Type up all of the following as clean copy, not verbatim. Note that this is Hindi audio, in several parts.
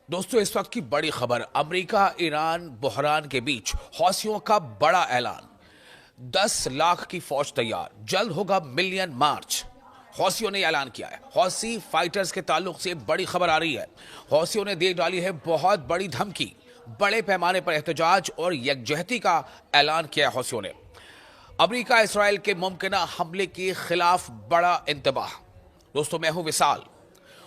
दोस्तों, इस वक्त की बड़ी खबर, अमेरिका ईरान बहरान के बीच हौसियों का बड़ा ऐलान। 10 लाख की फौज तैयार, जल्द होगा मिलियन मार्च। हौसियों ने ऐलान किया है। हौसी फाइटर्स के ताल्लुक से बड़ी खबर आ रही है। हौसियों ने दे डाली है बहुत बड़ी धमकी। बड़े पैमाने पर एहतजाज और यकजहती का ऐलान किया है हौसियों ने। अमेरिका इसराइल के मुमकिन हमले के खिलाफ बड़ा इंतबाह। दोस्तों, मैं हूं विशाल।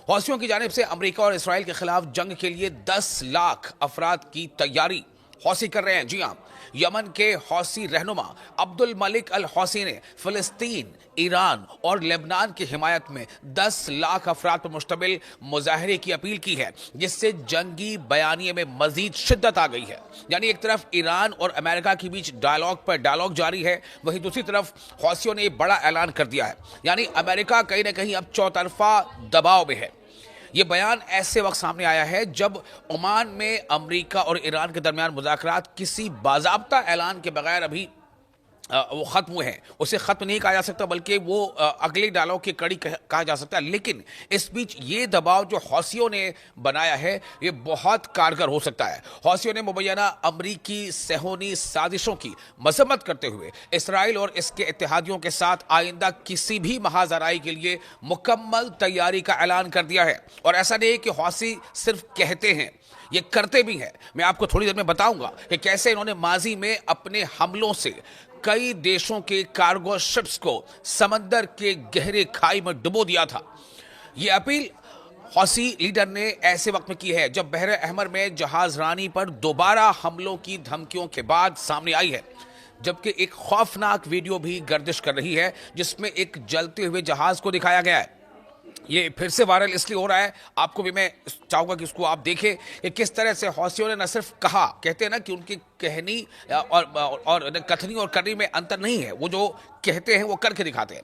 हौसियों की जानिब से अमेरिका और इसराइल के खिलाफ जंग के लिए 10 लाख अफराद की तैयारी हौसी कर रहे हैं। जी हां, यमन के हौसी रहनुमा अब्दुल मलिक अल हौसी ने फिलिस्तीन, ईरान और लेबनान की हिमायत में 10 लाख अफराद पर मुश्तमिल मुजाहरे की अपील की है, जिससे जंगी बयानिए में मजीद शिद्दत आ गई है। यानी एक तरफ ईरान और अमेरिका के बीच डायलॉग पर डायलॉग जारी है, वहीं दूसरी तरफ हौसियों ने बड़ा ऐलान कर दिया है। यानी अमेरिका कहीं ना कहीं अब चौतरफा दबाव में है। ये बयान ऐसे वक्त सामने आया है जब ओमान में अमेरिका और ईरान के दरमियान मुज़ाकरात किसी बाज़ाब्ता ऐलान के बगैर अभी वो खत्म हुए हैं। उसे खत्म नहीं कहा जा सकता, बल्कि वो अगले डायलॉग की कड़ी कहा जा सकता है। लेकिन इस बीच ये दबाव जो हौसियों ने बनाया है, ये बहुत कारगर हो सकता है। हौसियों ने मुबैना अमरीकी सेहोनी साजिशों की मजम्मत करते हुए इसराइल और इसके इत्तेहादियों के साथ आइंदा किसी भी महाजराई के लिए मुकम्मल तैयारी का ऐलान कर दिया है। और ऐसा नहीं कि हौसी सिर्फ कहते हैं, ये करते भी हैं। मैं आपको थोड़ी देर में बताऊंगा कि कैसे इन्होंने माजी में अपने हमलों से कई देशों के कार्गो शिप्स को समंदर के गहरे खाई में डुबो दिया था। यह अपील हौसी लीडर ने ऐसे वक्त में की है जब बहर अहमर में जहाज रानी पर दोबारा हमलों की धमकियों के बाद सामने आई है। जबकि एक खौफनाक वीडियो भी गर्दिश कर रही है, जिसमें एक जलते हुए जहाज को दिखाया गया है। ये फिर से वायरल इसलिए हो रहा है, आपको भी मैं चाहूंगा कि इसको आप देखें कि किस तरह से हौसियों ने न सिर्फ कहा, कहते हैं ना कि उनकी कहनी और कथनी और करनी में अंतर नहीं है। वो जो कहते हैं वो करके दिखाते हैं।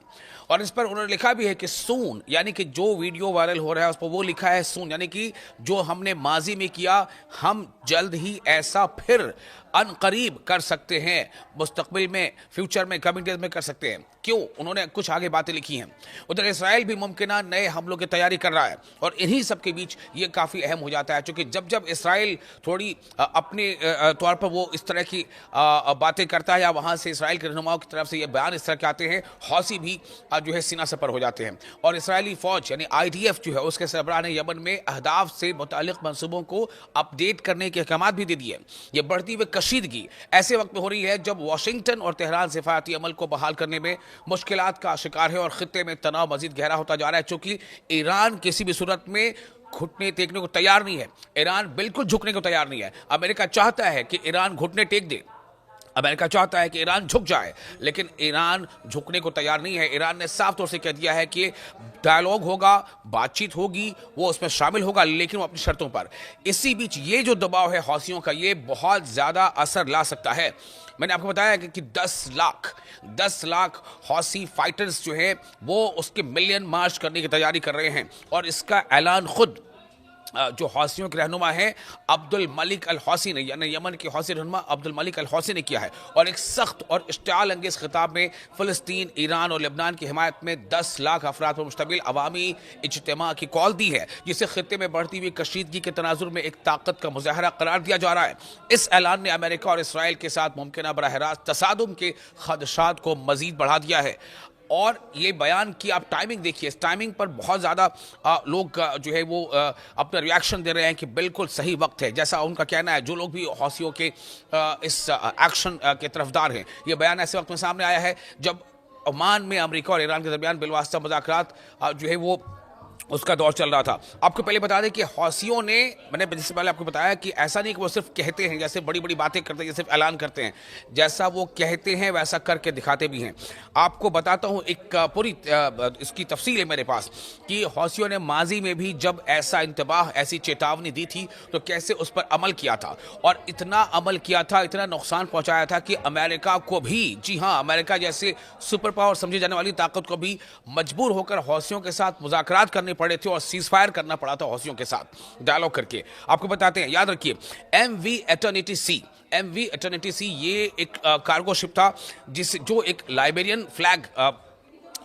और इस पर उन्होंने लिखा भी है कि सून, यानी कि जो वीडियो वायरल हो रहा है उस पर वो लिखा है सून, यानी कि जो हमने माजी में किया, हम जल्द ही ऐसा फिर अनकरीब कर सकते हैं, मुस्तकबिल में, फ्यूचर में, कमिंग डेज में कर सकते हैं। क्यों? उन्होंने कुछ आगे बातें लिखी हैं। उधर इसराइल भी मुमकिन नए हमलों की तैयारी कर रहा है, और इन्हीं सब के बीच ये काफ़ी अहम हो जाता है, क्योंकि जब जब इसराइल थोड़ी अपने तौर पर वो इस तरह की बातें करता है, या वहाँ से इसराइल के रहनुमाओं की तरफ से ये बयान इस तरह के आते हैं, हौसी भी जो है सीना सपर हो जाते हैं। और इसराइली फौज यानी IDF जो है, उसके सरबराह ने यमन में अहदाफ से मुतालिक मंसूबों को अपडेट करने के अहकाम भी दे दिए। ये बढ़ती हुई कशीदगी ऐसे वक्त में हो रही है जब वाशिंगटन और तेहरान सिफारती अमल को बहाल करने में मुश्किलात का शिकार है, और खित्ते में तनाव मजीद गहरा होता जा रहा है, चूंकि ईरान किसी भी सूरत में घुटने टेकने को तैयार नहीं है। ईरान बिल्कुल झुकने को तैयार नहीं है। अमेरिका चाहता है कि ईरान घुटने टेक दे, अमेरिका चाहता है कि ईरान झुक जाए, लेकिन ईरान झुकने को तैयार नहीं है। ईरान ने साफ तौर से कह दिया है कि डायलॉग होगा, बातचीत होगी, वो उसमें शामिल होगा, लेकिन वो अपनी शर्तों पर। इसी बीच ये जो दबाव है हौसियों का, ये बहुत ज़्यादा असर ला सकता है। मैंने आपको बताया कि 10 लाख हौसी फाइटर्स जो है वो उसके मिलियन मार्च करने की तैयारी कर रहे हैं, और इसका ऐलान खुद जो हौसियों के रहनुमा हैं अब्दुल मलिक अल हौसी ने, यानी यमन के हौसी रहनुमा अब्दुल मलिक अल हौसी ने किया है। और एक सख्त और इश्तिआल अंगेज खिताब में फ़लस्तीन, ईरान और लेबनान की हिमायत में 10 लाख अफराद पर मुश्तमिल अवामी इज्तिमा की कॉल दी है, जिसे खित्ते में बढ़ती हुई कशीदगी के तनाजुर में एक ताकत का मुजाहरा करार दिया जा रहा है। इस ऐलान ने अमेरिका और इसराइल के साथ मुमकिन बराह रास्त तसादुम के खदशात को मजीद बढ़ा दिया है। और ये बयान की आप टाइमिंग देखिए, इस टाइमिंग पर बहुत ज़्यादा लोग जो है वो अपना रिएक्शन दे रहे हैं कि बिल्कुल सही वक्त है, जैसा उनका कहना है। जो लोग भी हौसियों के इस एक्शन के तरफदार हैं, ये बयान ऐसे वक्त में सामने आया है जब ओमान में अमेरिका और ईरान के दरमियान बिलवास्ता मुज़ाकरात जो है वो उसका दौर चल रहा था। आपको पहले बता दें कि हौसियों ने, मैंने जिससे पहले आपको बताया कि ऐसा नहीं कि वो सिर्फ कहते हैं, जैसे बड़ी बड़ी बातें करते हैं, सिर्फ ऐलान करते हैं, जैसा वो कहते हैं वैसा करके दिखाते भी हैं। आपको बताता हूँ, एक पूरी इसकी तफसील है मेरे पास कि हौसियों ने माजी में भी जब ऐसा इंतबाह, ऐसी चेतावनी दी थी, तो कैसे उस पर अमल किया था, और इतना अमल किया था, इतना नुकसान पहुँचाया था कि अमेरिका को भी, जी हाँ, अमेरिका जैसे सुपर पावर समझी जाने वाली ताकत को भी मजबूर होकर हौसियों के साथ मुज़ाकरात करने पड़े थे, और सीज फायर करना पड़ा था हौसियों के साथ डायलॉग करके। आपको बताते हैं, याद रखिए, MV एटर्निटी सी ये एक कार्गो शिप था जो एक लाइबेरियन फ्लैग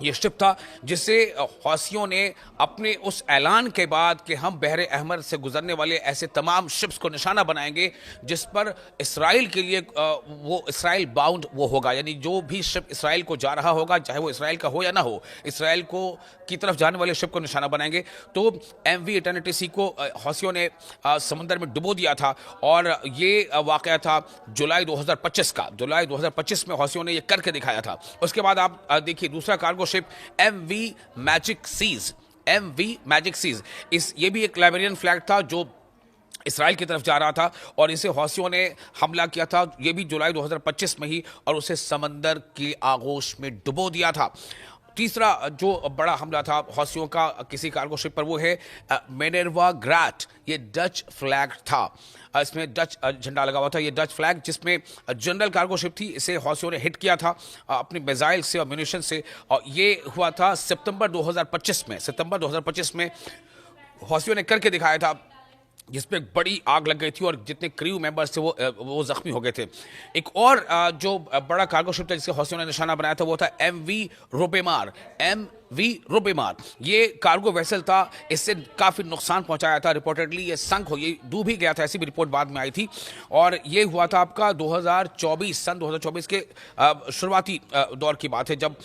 ये शिप था जिसे हौसियों ने अपने उस ऐलान के बाद कि हम बहरे अहमर से गुजरने वाले ऐसे तमाम शिप्स को निशाना बनाएंगे जिस पर इसराइल के लिए वो इसराइल बाउंड वो होगा, यानी जो भी शिप इसराइल को जा रहा होगा, चाहे वो इसराइल का हो या ना हो, इसराइल को की तरफ जाने वाले शिप को निशाना बनाएंगे। तो MV इटर्निटी सी को हौसियों ने समुद्र में डुबो दिया था और ये वाकया था जुलाई 2025 का। जुलाई 2025 में हौसियों ने ये करके दिखाया था। उसके बाद आप देखिए दूसरा cargo ship MV magic seas, MV magic seas, ये भी एक लाइबेरियन फ्लैग था जो इसराइल की तरफ जा रहा था और इसे हौसियों ने हमला किया था, ये भी जुलाई 2025 में ही, और उसे समंदर की आगोश में डुबो दिया था। तीसरा जो बड़ा हमला था हौसियों का किसी कार्गो शिप पर वो है मिनर्वा ग्रैट। ये डच फ्लैग था, इसमें डच झंडा लगा हुआ था। ये डच फ्लैग जिसमें जनरल कार्गो शिप थी, इसे हौसियों ने हिट किया था अपनी मिसाइल से और म्यूनिशन से, और ये हुआ था सितंबर 2025 में। सितंबर 2025 में हौसियों ने करके दिखाया था जिसमें बड़ी आग लग गई थी और जितने क्रू मेंबर्स थे वो जख्मी हो गए थे। एक और जो बड़ा कार्गो शिप था जिसे हौसियों ने निशाना बनाया था वो था MV रुबेमार। MV रुबेमार ये कार्गो वेसल था, इससे काफ़ी नुकसान पहुंचाया था। रिपोर्टेडली ये संक हो, ये डूब ही गया था, ऐसी भी रिपोर्ट बाद में आई थी। और ये हुआ था आपका 2024, सन 2024 के शुरुआती दौर की बात है, जब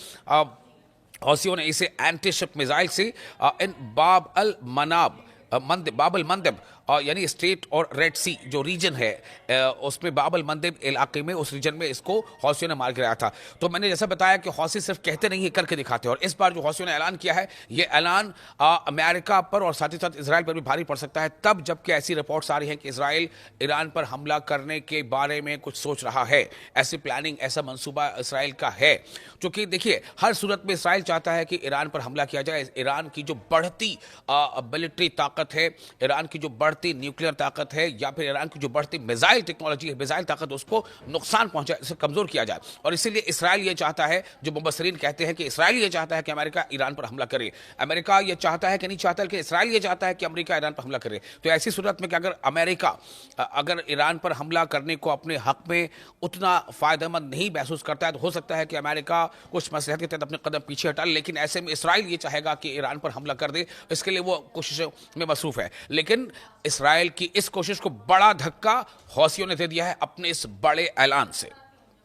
हौसियों ने इसे एंटी शिप मिसाइल से इन बाब अल मंदब यानी स्ट्रेट और रेड सी जो रीजन है उसमें बाब अल मंदब इलाके में, उस रीजन में इसको हौसियों ने मार गिराया था। तो मैंने जैसा बताया कि हौसी सिर्फ कहते नहीं है, करके दिखाते हैं। और इस बार जो हौसियों ने ऐलान किया है, ये ऐलान अमेरिका पर और साथ ही साथ इसराइल पर भी भारी पड़ सकता है, तब जबकि ऐसी रिपोर्ट्स आ रही हैं कि इसराइल ईरान पर हमला करने के बारे में कुछ सोच रहा है। ऐसी प्लानिंग, ऐसा मंसूबा इसराइल का है, क्योंकि देखिए हर सूरत में इसराइल चाहता है कि ईरान पर हमला किया जाए। ईरान की जो बढ़ती मिलिट्री ताकत है, ईरान की जो बढ़ती न्यूक्लियर ताकत है, या फिर ईरान की जो बढ़ती मिसाइल टेक्नोलॉजी है, मिसाइल ताकत, उसको नुकसान पहुंचाए, इसे कमजोर किया जाए। और इसीलिए इसराइल ये चाहता है, जो मुबस्सिरीन कहते हैं कि इसराइल ये चाहता है कि अमेरिका ईरान पर हमला करे। अमेरिका ये चाहता है कि नहीं चाहता, कि इसराइल ये चाहता है कि अमेरिका ईरान पर हमला करे। तो ऐसी सूरत में कि अगर अमेरिका अगर ईरान पर हमला करने को अपने हक में उतना फायदेमंद नहीं महसूस करता है, तो हो सकता है कि अमेरिका कुछ मसलहत के तहत अपने कदम पीछे हटा ले। लेकिन ऐसे में इसराइल ये चाहेगा कि ईरान पर हमला कर दे, इसके लिए वो कोशिशों में मसरूफ है। लेकिन इसराइल की इस कोशिश को बड़ा धक्का हौसियों ने दे दिया है अपने इस बड़े ऐलान से।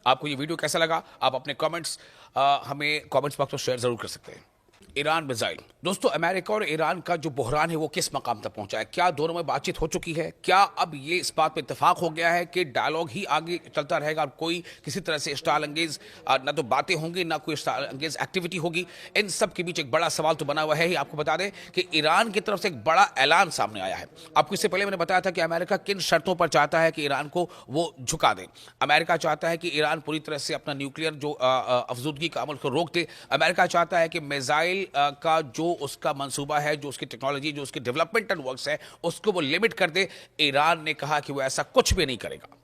आपको ये वीडियो कैसा लगा, आप अपने कमेंट्स हमें कमेंट्स बॉक्स में शेयर जरूर कर सकते हैं। ईरान मिसाइल, दोस्तों अमेरिका और ईरान का जो बहरान है वो किस मकाम तक पहुंचा है? क्या दोनों में बातचीत हो चुकी है? क्या अब ये इस बात पर इत्तेफाक हो गया है कि डायलॉग ही आगे चलता रहेगा और कोई किसी तरह से स्टाइल अंगेज ना तो बातें होंगी ना कोई स्टाइल अंगेज एक्टिविटी होगी? इन सब के बीच एक बड़ा सवाल तो बना हुआ है ही। आपको बता दें कि ईरान की तरफ से एक बड़ा ऐलान सामने आया है। आपको इससे पहले मैंने बताया था कि अमेरिका किन शर्तों पर चाहता है कि ईरान को वो झुका दे। अमेरिका चाहता है कि ईरान पूरी तरह से अपना न्यूक्लियर जो अफजूदगी का अमल को रोक दे। अमेरिका चाहता है कि मिसाइल का जो उसका मंसूबा है, जो उसकी टेक्नोलॉजी, जो उसकी डेवलपमेंटल वर्क्स है, उसको वो लिमिट कर दे। ईरान ने कहा कि वो ऐसा कुछ भी नहीं करेगा।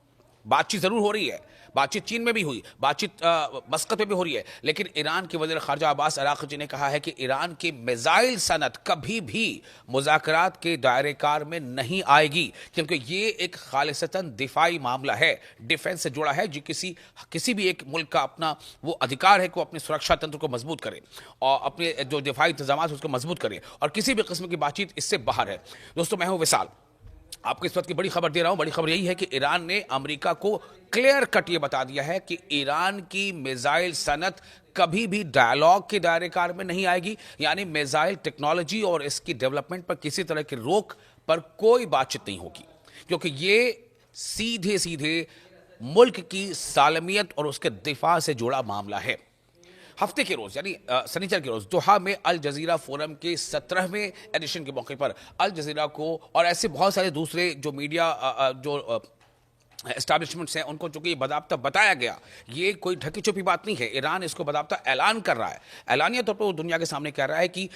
बातचीत जरूर हो रही है, बातचीत चीन में भी हुई, बातचीत मस्कत में भी हो रही है, लेकिन ईरान के वज़ीर ख़ारजा अब्बास अराक़ची ने कहा है कि ईरान की मिसाइल सनत कभी भी मुज़ाकरात के दायरेकार में नहीं आएगी, क्योंकि ये एक खालिसतन दिफाई मामला है, डिफेंस से जुड़ा है, जो किसी भी एक मुल्क का अपना वो अधिकार है कि वो अपने सुरक्षा तंत्र को मजबूत करे और अपने जो दिफाई इंतजाम उसको मजबूत करे, और किसी भी किस्म की बातचीत इससे बाहर है। दोस्तों मैं हूं विशाल, आपको इस वक्त की बड़ी खबर दे रहा हूं। बड़ी खबर यही है कि ईरान ने अमेरिका को क्लियर कट ये बता दिया है कि ईरान की मिसाइल सनत कभी भी डायलॉग के दायरेकार में नहीं आएगी, यानी मिसाइल टेक्नोलॉजी और इसकी डेवलपमेंट पर किसी तरह की रोक पर कोई बातचीत नहीं होगी, क्योंकि ये सीधे सीधे मुल्क की सालमियत और उसके दिफा से जुड़ा मामला है। हफ्ते के रोज यानी शनिचर के रोज दोहा में अल जजीरा फोरम के 17वें एडिशन के मौके पर अल जजीरा को और ऐसे बहुत सारे दूसरे जो मीडिया जो एस्टैब्लिशमेंट्स हैं उनको चूंकि बदाबता बताया गया, ये कोई ढकी छुपी बात नहीं है। ईरान इसको बदाबता ऐलान कर रहा है, ऐलानिया तौर पर वो दुनिया के सामने कह रहा है कि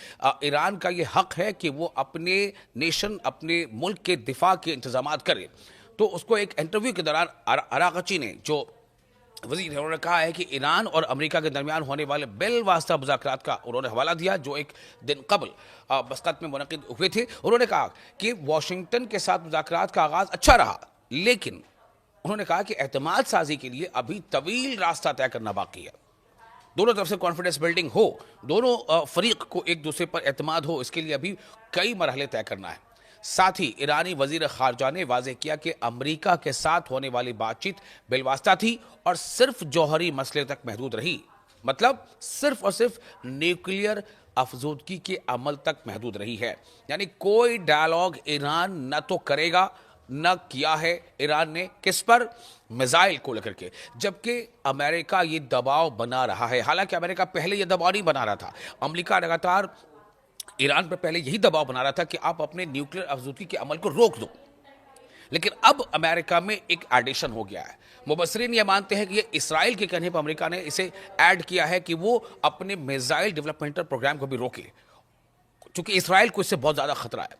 ईरान का ये हक है कि वो अपने नेशन, अपने मुल्क के दिफा के इंतजाम करे। तो उसको एक इंटरव्यू के दौरान अराग़ची ने, जो वज़ीर है, उन्होंने कहा है कि ईरान और अमेरिका के दरमियान होने वाले बिलवास्ता मुज़ाकरात का उन्होंने हवाला दिया जो एक दिन कबल मस्कत में मुनक़िद हुए थे। उन्होंने कहा कि वाशिंगटन के साथ मुज़ाकरात का आगाज़ अच्छा रहा, लेकिन उन्होंने कहा कि एतमाद साजी के लिए अभी तवील रास्ता तय करना बाकी है। दोनों तरफ से कॉन्फिडेंस बिल्डिंग हो, दोनों फरीक को एक दूसरे पर एतमाद हो, इसके लिए अभी कई मरहले तय करना है। साथ ही ईरानी वजीर खारजा ने वाजे किया कि अमेरिका के साथ होने वाली बातचीत बिलवास्ता थी और सिर्फ जौहरी मसले तक महदूद रही, मतलब सिर्फ और सिर्फ न्यूक्लियर अफजूदगी के अमल तक महदूद रही है। यानी कोई डायलॉग ईरान न तो करेगा, न किया है ईरान ने, किस पर? मिसाइल को लेकर के। जबकि अमेरिका ये दबाव बना रहा है, हालांकि अमेरिका पहले ये दबाव नहीं बना रहा था। अमेरिका लगातार ईरान पर पहले यही दबाव बना रहा था कि आप अपने न्यूक्लियर अफजूदगी के अमल को रोक दो, लेकिन अब अमेरिका में एक एडिशन हो गया है। मुबस्सरीन ये मानते हैं कि ये इसराइल के कहने पर अमेरिका ने इसे ऐड किया है कि वो अपने मिसाइल डेवलपमेंटल प्रोग्राम को भी रोके, क्योंकि इसराइल को इससे बहुत ज्यादा खतरा है।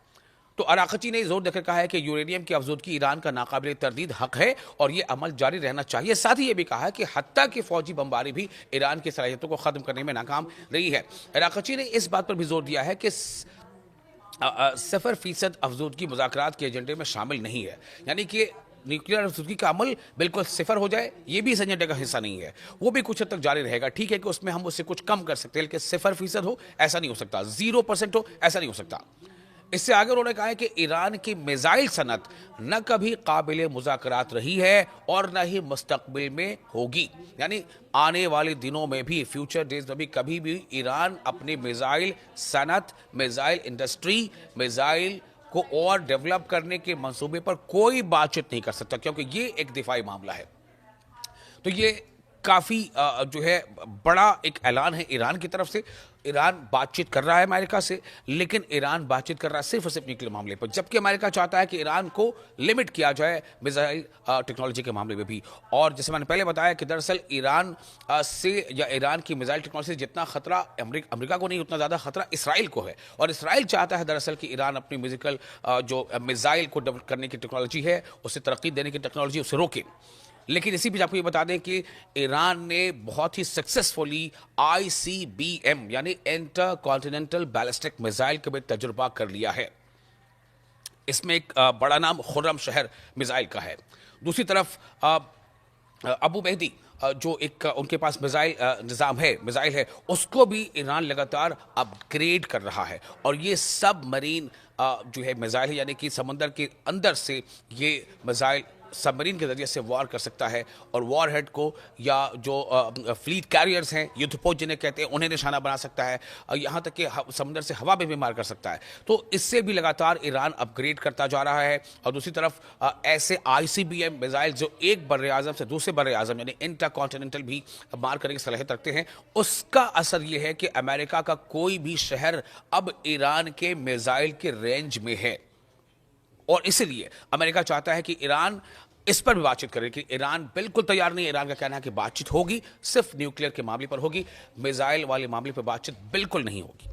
तो अराक़ची ने जोर देकर कहा है कि यूरेनियम की अफजूदगी ईरान का नाकाबिल तरदीद हक है और यह अमल जारी रहना चाहिए। साथ ही यह भी कहा है कि हत्ता की फौजी बमबारी भी ईरान की सलाहियतों को खत्म करने में नाकाम रही है। अराक़ची ने इस बात पर भी जोर दिया है कि 0% अफजूदगी मुज़ाकरात के एजेंडे में शामिल नहीं है, यानी कि न्यूक्लियर अफजूदगी का अमल बिल्कुल सिफर हो जाए, ये भी इस एजेंडे का हिस्सा नहीं है। वो भी कुछ हद तक जारी रहेगा। ठीक है कि उसमें हम उससे कुछ कम कर सकते हैं, लेकिन 0% हो ऐसा नहीं हो सकता, 0% हो ऐसा नहीं हो सकता। इससे आगे उन्होंने कहा है कि ईरान की मिसाइल सनत न कभी काबिल मुज़ाकरात रही है और न ही मुस्तकबिल में होगी। यानी आने वाले दिनों में भी, फ्यूचर डेज में भी, कभी भी ईरान अपनी मिसाइल सनत, मिसाइल इंडस्ट्री, मिसाइल को और डेवलप करने के मंसूबे पर कोई बातचीत नहीं कर सकता, क्योंकि ये एक दिफाई मामला है। तो ये काफ़ी जो है बड़ा एक ऐलान है ईरान की तरफ से। ईरान बातचीत कर रहा है अमेरिका से, लेकिन ईरान बातचीत कर रहा है सिर्फ और सिर्फ न्यूक्लियर मामले पर, जबकि अमेरिका चाहता है कि ईरान को लिमिट किया जाए मिसाइल टेक्नोलॉजी के मामले में भी। और जैसे मैंने पहले बताया कि दरअसल ईरान से या ईरान की मिसाइल टेक्नोलॉजी से जितना खतरा अमेरिका को नहीं, उतना ज़्यादा खतरा इसराइल को है। और इसराइल चाहता है दरअसल कि ईरान अपनी म्यूजिकल जो मिसाइल को डेवलप करने की टेक्नोलॉजी है, उसे तरक्की देने की टेक्नोलॉजी, उसे रोके। लेकिन इसी बीच आपको ये बता दें कि ईरान ने बहुत ही सक्सेसफुली ICBM यानी इंटर कॉन्टिनेंटल बैलिस्टिक मिसाइल का भी तजुर्बा कर लिया है। इसमें एक बड़ा नाम खुर्रम शहर मिसाइल का है। दूसरी तरफ अबू मेहदी जो एक उनके पास मिसाइल निज़ाम है, मिसाइल है, उसको भी ईरान लगातार अपग्रेड कर रहा है। और ये सब मरीन जो है मिसाइल है, यानी कि समंदर के अंदर से ये मिसाइल सबमरीन के जरिए से वार कर सकता है और वॉर हेड को या जो फ्लीट कैरियर्स हैं, युद्धपोत जिन्हें कहते हैं, उन्हें निशाना बना सकता है। यहाँ तक कि समुद्र से हवा में भी मार कर सकता है। तो इससे भी लगातार ईरान अपग्रेड करता जा रहा है। और दूसरी तरफ ऐसे ICBM मिसाइल जो एक बर्रे आज़म से दूसरे बर्रे आज़म यानी इंटर कॉन्टिनेंटल भी मार करने की सलाहियत रखते हैं, उसका असर यह है कि अमेरिका का कोई भी शहर अब ईरान के मिसाइल के रेंज में है। और इसलिए अमेरिका चाहता है कि ईरान इस पर भी बातचीत करे, कि ईरान बिल्कुल तैयार नहीं है। ईरान का कहना है कि बातचीत होगी, सिर्फ न्यूक्लियर के मामले पर होगी, मिसाइल वाले मामले पर बातचीत बिल्कुल नहीं होगी।